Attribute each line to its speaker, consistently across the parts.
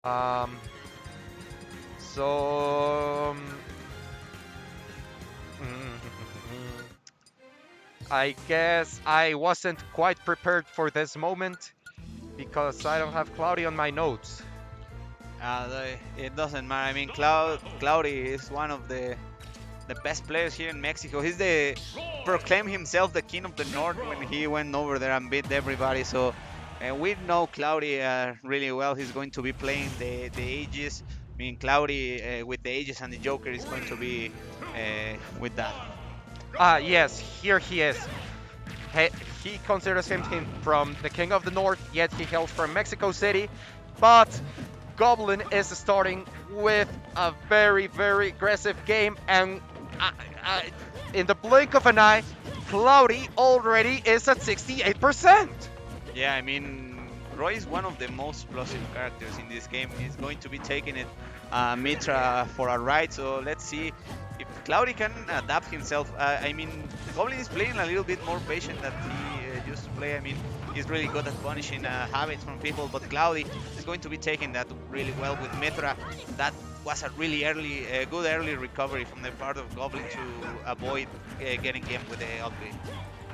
Speaker 1: Um, so I guess I wasn't quite prepared for this moment because I don't have Cloudy on my notes.
Speaker 2: It doesn't matter. I mean, Cloudy is one of the best players here in Mexico. He's the proclaimed himself the king of the north when he went over there and beat everybody. So we know Cloudy really well. He's going to be playing the Aegis. I mean, Cloudy with the Aegis and the Joker is going to be with that.
Speaker 1: Ah, yes, here he is. He, he considers him from the King of the North, yet he hails from Mexico City. But Goblin is starting with a very, very aggressive game, and I, in the blink of an eye, Cloudy already is at 68%.
Speaker 2: Yeah, I mean, Roy is one of the most explosive characters in this game. He's going to be taking it Mythra for a ride, so let's see if Cloudy can adapt himself. I mean, Goblin is playing a little bit more patient than he used to play. I mean, he's really good at punishing habits from people, but Cloudy is going to be taking that really well with Mythra. That was a really good early recovery from the part of Goblin to avoid getting him with the upgrade.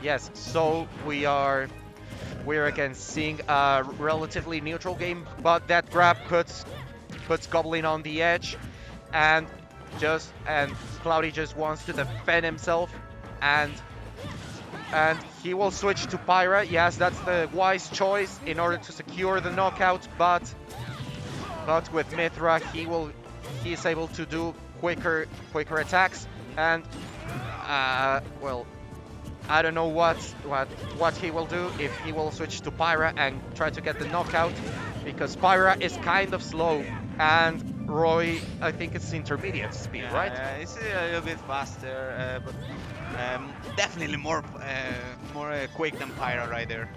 Speaker 1: Yes, so we're again seeing a relatively neutral game, but that grab puts Goblin on the edge, and and Cloudy just wants to defend himself, and he will switch to Pyra. Yes, that's the wise choice in order to secure the knockout, but with Mythra he is able to do quicker attacks, and well, I don't know what he will do, if he will switch to Pyra and try to get the knockout, because Pyra is kind of slow, and Roy, I think it's intermediate speed,
Speaker 2: Yeah,
Speaker 1: right?
Speaker 2: it's a little bit faster, but definitely more quick than Pyra right there.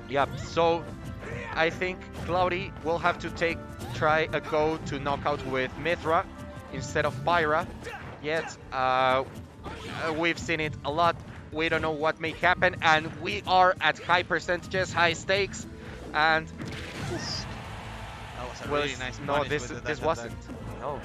Speaker 1: Yep. So I think Cloudy will have to try a go to knockout with Mythra instead of Pyra. Yet we've seen it a lot. We don't know what may happen, and we are at high percentages, high stakes, and oof,
Speaker 2: That was a
Speaker 1: well,
Speaker 2: really nice
Speaker 1: no,
Speaker 2: punish
Speaker 1: this
Speaker 2: with
Speaker 1: this
Speaker 2: that
Speaker 1: wasn't.
Speaker 2: attack.
Speaker 1: No.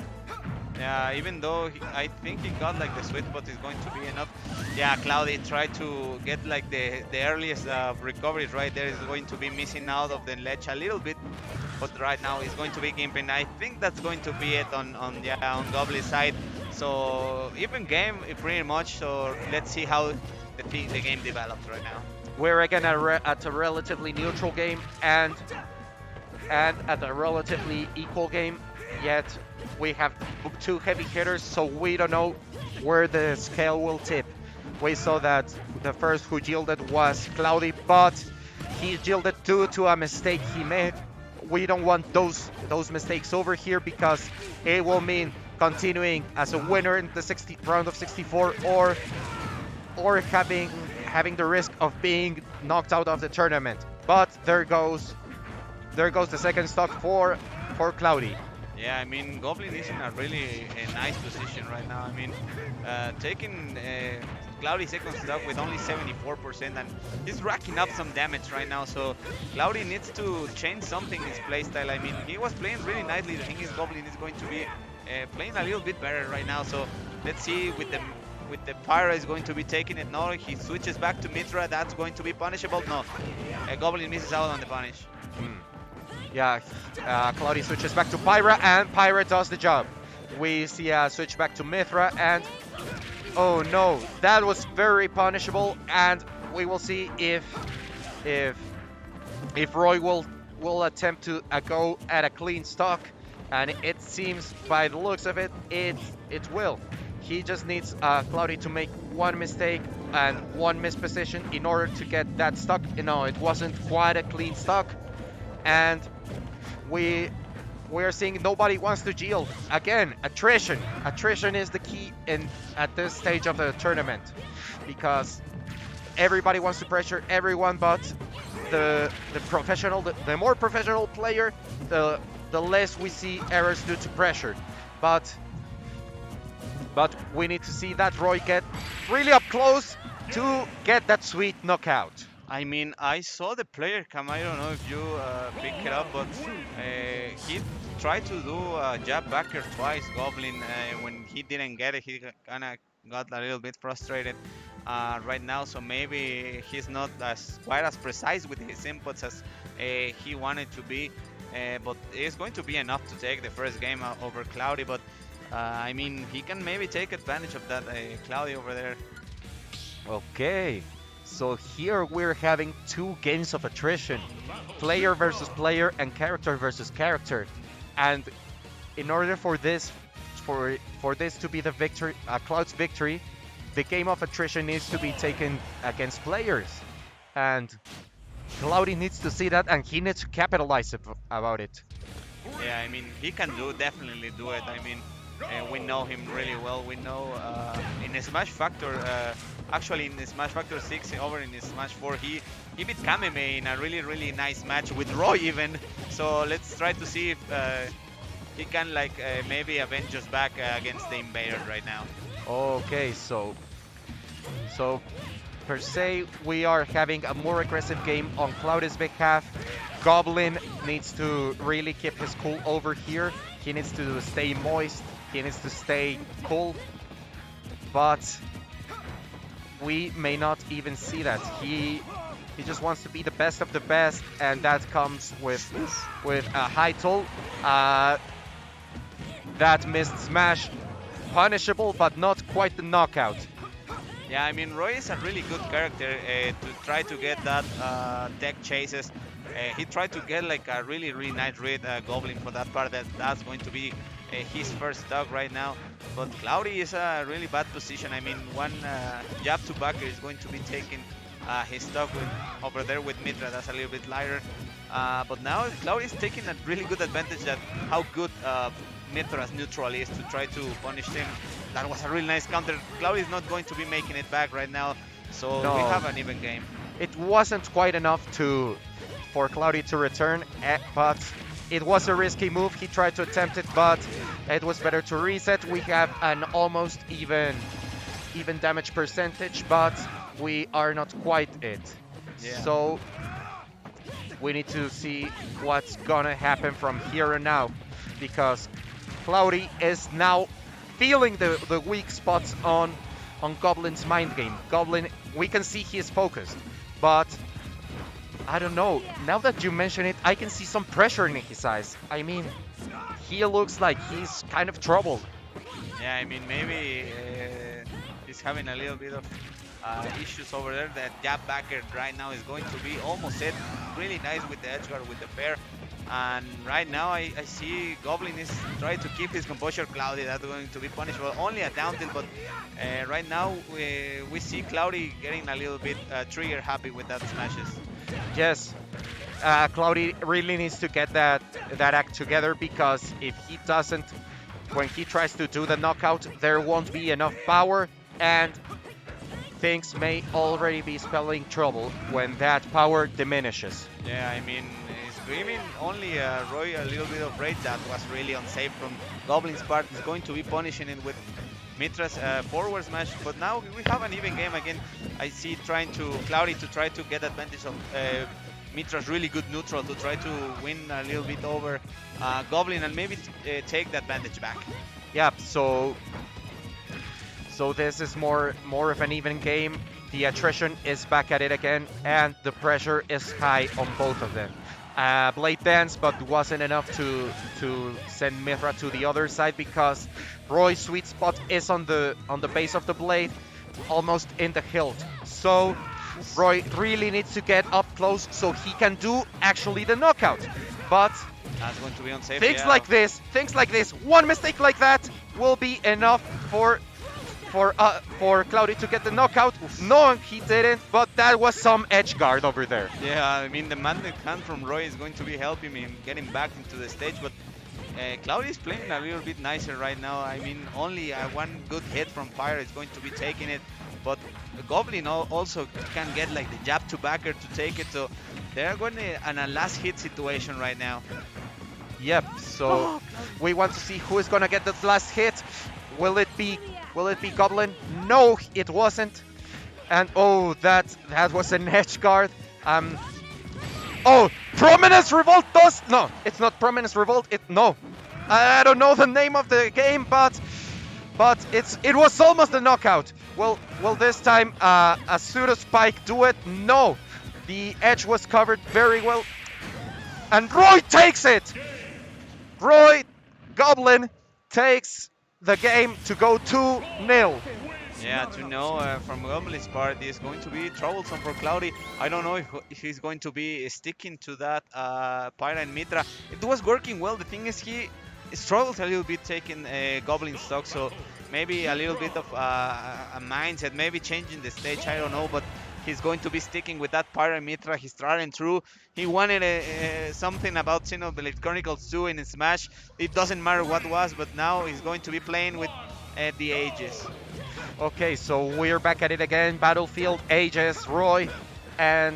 Speaker 2: Yeah, even though I think he got like the sweet spot is going to be enough. Yeah, Cloudy tried to get like the earliest recoveries right there. Is going to be missing out of the ledge a little bit, but right now he's going to be gimping. I think that's going to be it on Goblin's side. So even game pretty much. So let's see how the game develops right now.
Speaker 1: We're again at a relatively neutral game, and at a relatively equal game. Yet we have two heavy hitters, so we don't know where the scale will tip. We saw that the first who yielded was Cloudy, but he yielded due to a mistake he made. We don't want those mistakes over here, because it will mean continuing as a winner in the round of 64, or having the risk of being knocked out of the tournament. But there goes the second stock for Cloudy.
Speaker 2: Yeah, I mean, Goblin is in a really nice position right now. I mean, taking Cloudy second stock with only 74%, and he's racking up some damage right now. So Cloudy needs to change something in his playstyle. I mean, he was playing really nicely. The thing is, Goblin is going to be playing a little bit better right now. So let's see with the Pyra is going to be taking it. No, he switches back to Mythra. That's going to be punishable. No, Goblin misses out on the punish.
Speaker 1: Yeah, Cloudy switches back to Pyra, and Pyra does the job. We see a switch back to Mythra, and oh no, that was very punishable. And we will see if Roy will attempt to go at a clean stock, and it seems by the looks of it, it will. He just needs Cloudy to make one mistake and one misposition in order to get that stock. You know, it wasn't quite a clean stock, and we are seeing nobody wants to yield. Again, attrition. Attrition is the key at this stage of the tournament, because everybody wants to pressure everyone, but the more professional player, the less we see errors due to pressure. But we need to see that Roy get really up close to get that sweet knockout.
Speaker 2: I mean, I saw the player come. I don't know if you pick it up, but he tried to do a jab backer twice. Goblin, when he didn't get it, he kind of got a little bit frustrated right now. So maybe he's not as quite as precise with his inputs as he wanted to be. But it's going to be enough to take the first game over Cloudy. But I mean, he can maybe take advantage of that Cloudy over there.
Speaker 1: Okay, so here we're having two games of attrition, player versus player and character versus character, and in order for this to be the victory, Cloud's victory, the game of attrition needs to be taken against players, and Cloudy needs to see that, and he needs to capitalize about it.
Speaker 2: Yeah, I mean, he can definitely do it. I mean, we know him really well. We know in Smash Factor, actually in Smash Factor 6 over in Smash 4, he beat Kameme in a really nice match with Roy even. So let's try to see if he can like maybe avenge us back against the Invader right now.
Speaker 1: Okay, so per se, we are having a more aggressive game on Cloudy's behalf. Goblin needs to really keep his cool over here. He needs to stay moist. He needs to stay cool. But we may not even see that. He just wants to be the best of the best, and that comes with a high toll. That missed smash, punishable, but not quite the knockout.
Speaker 2: Yeah, I mean, Roy is a really good character to try to get that tech chases. He tried to get like a really nice read Goblin for that part. That's going to be his first stock right now. But Cloudy is a really bad position. I mean, one jab to backer is going to be taking his stock over there with Mythra. That's a little bit lighter. But now Cloudy is taking a really good advantage at how good Mythra's neutral is to try to punish him. That was a really nice counter. Cloudy is not going to be making it back right now, so
Speaker 1: No.
Speaker 2: we have an even game.
Speaker 1: It wasn't quite enough for Cloudy to return, but it was a risky move. He tried to attempt it, but it was better to reset. We have an almost even damage percentage, but we are not quite it.
Speaker 2: Yeah.
Speaker 1: So we need to see what's gonna happen from here on out, because Cloudy is now feeling the weak spots on Goblin's mind game. Goblin, we can see he is focused, but I don't know. Now that you mention it, I can see some pressure in his eyes. I mean, he looks like he's kind of troubled.
Speaker 2: Yeah, I mean, maybe he's having a little bit of issues over there. That jab backer right now is going to be almost it. Really nice with the edge guard, with the fair. And right now I see Goblin is trying to keep his composure. Cloudy, that's going to be punishable. Only a down tilt, but right now we see Cloudy getting a little bit trigger happy with that smashes.
Speaker 1: Yes, Cloudy really needs to get that act together, because if he doesn't, when he tries to do the knockout, there won't be enough power, and things may already be spelling trouble when that power diminishes.
Speaker 2: Yeah, I mean, screaming only Roy a little bit of rage. That was really unsafe from Goblin's part. He's going to be punishing it with Mythra's forward smash, but now we have an even game again. I see Cloudy to try to get advantage of Mythra's really good neutral to try to win a little bit over Goblin and maybe take the advantage back.
Speaker 1: Yeah, so this is more of an even game. The attrition is back at it again, and the pressure is high on both of them. Blade dance, but wasn't enough to send Mythra to the other side, because Roy's sweet spot is on the base of the blade, almost in the hilt. So Roy really needs to get up close so he can do actually the knockout. But
Speaker 2: that's going to be unsafe.
Speaker 1: Things like this, one mistake like that will be enough for Cloudy to get the knockout. No, he didn't, but that was some edge guard over there.
Speaker 2: Yeah, I mean, the magnet hand from Roy is going to be helping him getting back into the stage, but Cloudy is playing a little bit nicer right now. I mean, only one good hit from Pyra is going to be taking it, but Goblin also can get like the jab to backer to take it, so they're going in a last hit situation right now.
Speaker 1: Yep, so we want to see who is gonna get the last hit. Will it be Goblin? No, it wasn't. And oh, that was an edge guard. Oh, Prominence Revolt does no, it's not Prominence Revolt. No, I don't know the name of the game, but it was almost a knockout. Well, this time a pseudo spike do it? No, the edge was covered very well, and Roy takes it. Roy Goblin takes the game to go 2-0.
Speaker 2: Yeah, to know from Goblin's part is going to be troublesome for Cloudy. I don't know if he's going to be sticking to that Pyra and Mythra. It was working well. The thing is he struggles a little bit taking Goblin stock, so maybe a little bit of a mindset, maybe changing the stage, I don't know, but he's going to be sticking with that Pyra and Mythra. He's trying through. He wanted something about Xenoblade Chronicles 2 in Smash. It doesn't matter what was, but now he's going to be playing with the Aegis.
Speaker 1: Okay, so we're back at it again. Battlefield, Aegis, Roy, and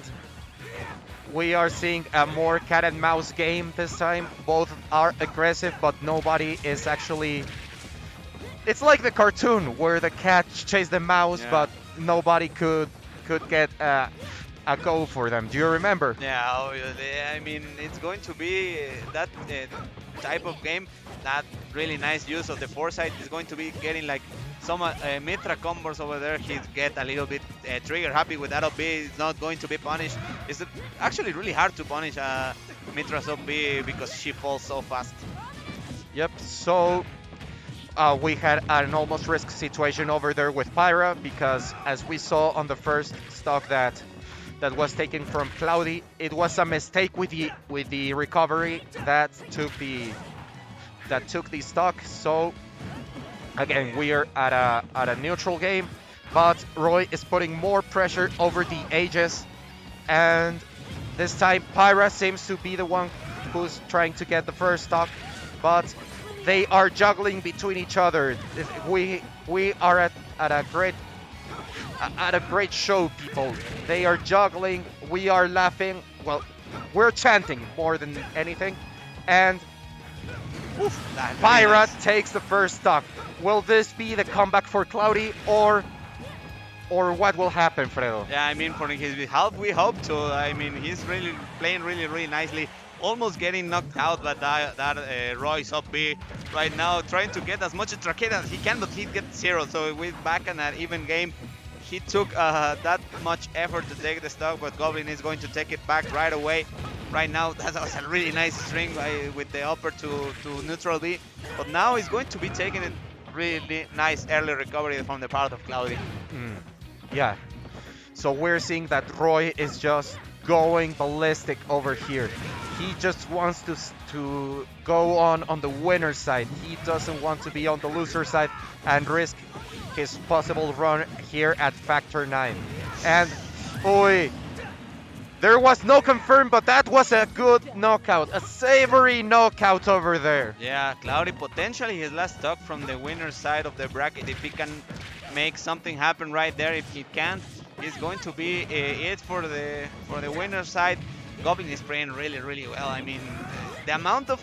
Speaker 1: we are seeing a more cat and mouse game this time. Both are aggressive, but nobody is actually... It's like the cartoon where the cat chased the mouse,
Speaker 2: Yeah.
Speaker 1: but nobody could get a go for them. Do you remember?
Speaker 2: Yeah, obviously. I mean, it's going to be that type of game. That really nice use of the foresight is going to be getting like some Mythra combos over there. He get a little bit trigger happy with that OP. It's not going to be punished. It's actually really hard to punish Mythra's OP because she falls so fast.
Speaker 1: Yep, so we had an almost risk situation over there with Pyra because as we saw on the first stock that was taken from Cloudy, it was a mistake with the recovery that took the stock. So again, we are at a neutral game, but Roy is putting more pressure over the Aegis, and this time Pyra seems to be the one who's trying to get the first stock, but they are juggling between each other. We are at a great show, people. They are juggling, we are laughing, well, we're chanting more than anything, and Pyra takes the first stock. Will this be the comeback for Cloudy, or what will happen, Fredo?
Speaker 2: Yeah, I mean, for his behalf, we hope to. I mean, he's really playing really nicely. Almost getting knocked out by that Roy's up B right now, trying to get as much trachea as he can, but he gets zero. So we're back in an even game. He took that much effort to take the stock, but Goblin is going to take it back right away. Right now, that was a really nice string with the upper to neutral B. But now he's going to be taking it really nice early recovery from the part of Cloudy.
Speaker 1: Yeah. So we're seeing that Roy is just going ballistic over here. He just wants to go on the winner's side. He doesn't want to be on the loser side and risk his possible run here at Factor 9. And boy, there was no confirm, but that was a good knockout, a savory knockout over there.
Speaker 2: Yeah, Cloudy potentially his last stock from the winner's side of the bracket. If he can make something happen right there, if he can't, he's going to be it for the winner's side. Goblin is playing really well. I mean, the amount of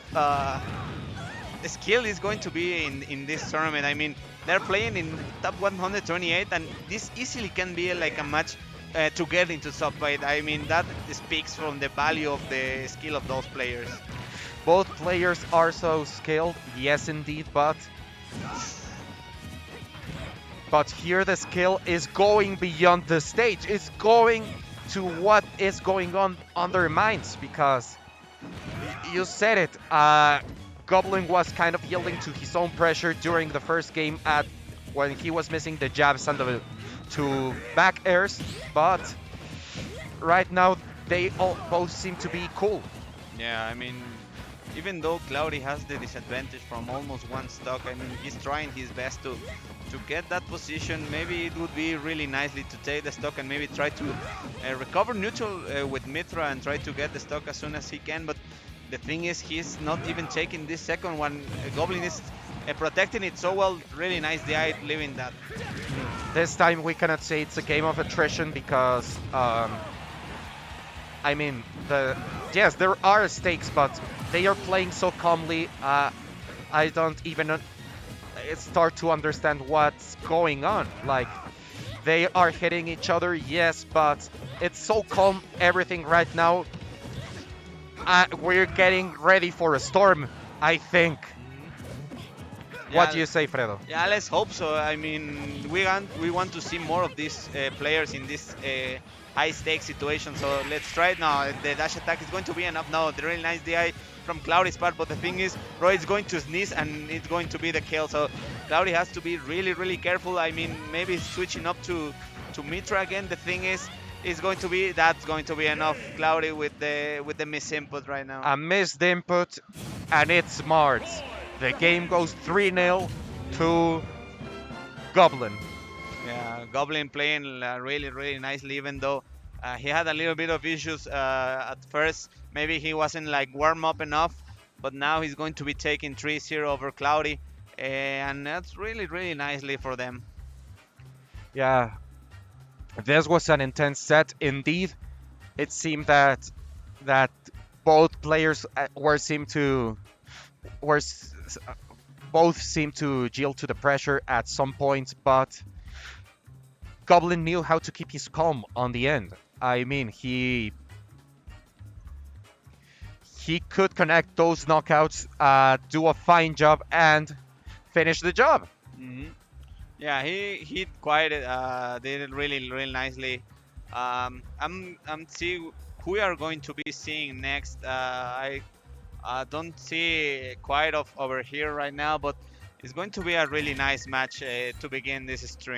Speaker 2: skill is going to be in this tournament. I mean, they're playing in top 128, and this easily can be like a match to get into top 8. I mean, that speaks from the value of the skill of those players.
Speaker 1: Both players are so skilled, yes indeed, but here the skill is going beyond the stage. It's going to what is going on their minds, because you said it, Goblin was kind of yielding to his own pressure during the first game when he was missing the jabs and the two back airs, but right now they both seem to be cool.
Speaker 2: Yeah, I mean, even though Cloudy has the disadvantage from almost one stock, I mean, he's trying his best to get that position. Maybe it would be really nicely to take the stock and maybe try to recover neutral with Mythra and try to get the stock as soon as he can, but the thing is, he's not even taking this second one. Goblin is protecting it so well. Really nice DI leaving that.
Speaker 1: This time we cannot say it's a game of attrition because, I mean, yes, there are stakes, but they are playing so calmly. I don't even start to understand what's going on. Like, They are hitting each other, yes, but it's so calm, everything right now. We're getting ready for a storm, I think. What
Speaker 2: Yeah,
Speaker 1: do you say, Fredo?
Speaker 2: yeah. Let's hope so. I mean, we want to see more of these players in this high stakes situation. So let's try it now. The dash attack is going to be enough. No, the really nice DI from Cloudy's part, but the thing is, Roy is going to sneeze and it's going to be the kill. So Cloudy has to be really, really careful. I mean, maybe switching up to Mythra again. The thing is, that's going to be enough. Cloudy with the miss input right now.
Speaker 1: A missed input, and it's smart. The game goes 3-0 to Goblin.
Speaker 2: Yeah, Goblin playing really, really nicely, even though he had a little bit of issues at first. Maybe he wasn't like warm up enough, but now he's going to be taking 3-0 over Cloudy, and that's really, really nicely for them.
Speaker 1: Yeah, this was an intense set indeed. It seemed that both players were s- s- both seemed to yield to the pressure at some point, but Goblin knew how to keep his calm on the end. I mean, he could connect those knockouts, do a fine job, and finish the job.
Speaker 2: hmm Yeah, he quite did it really, really nicely. I'm see who we are going to be seeing next. I don't see quite of over here right now, but it's going to be a really nice match to begin this stream.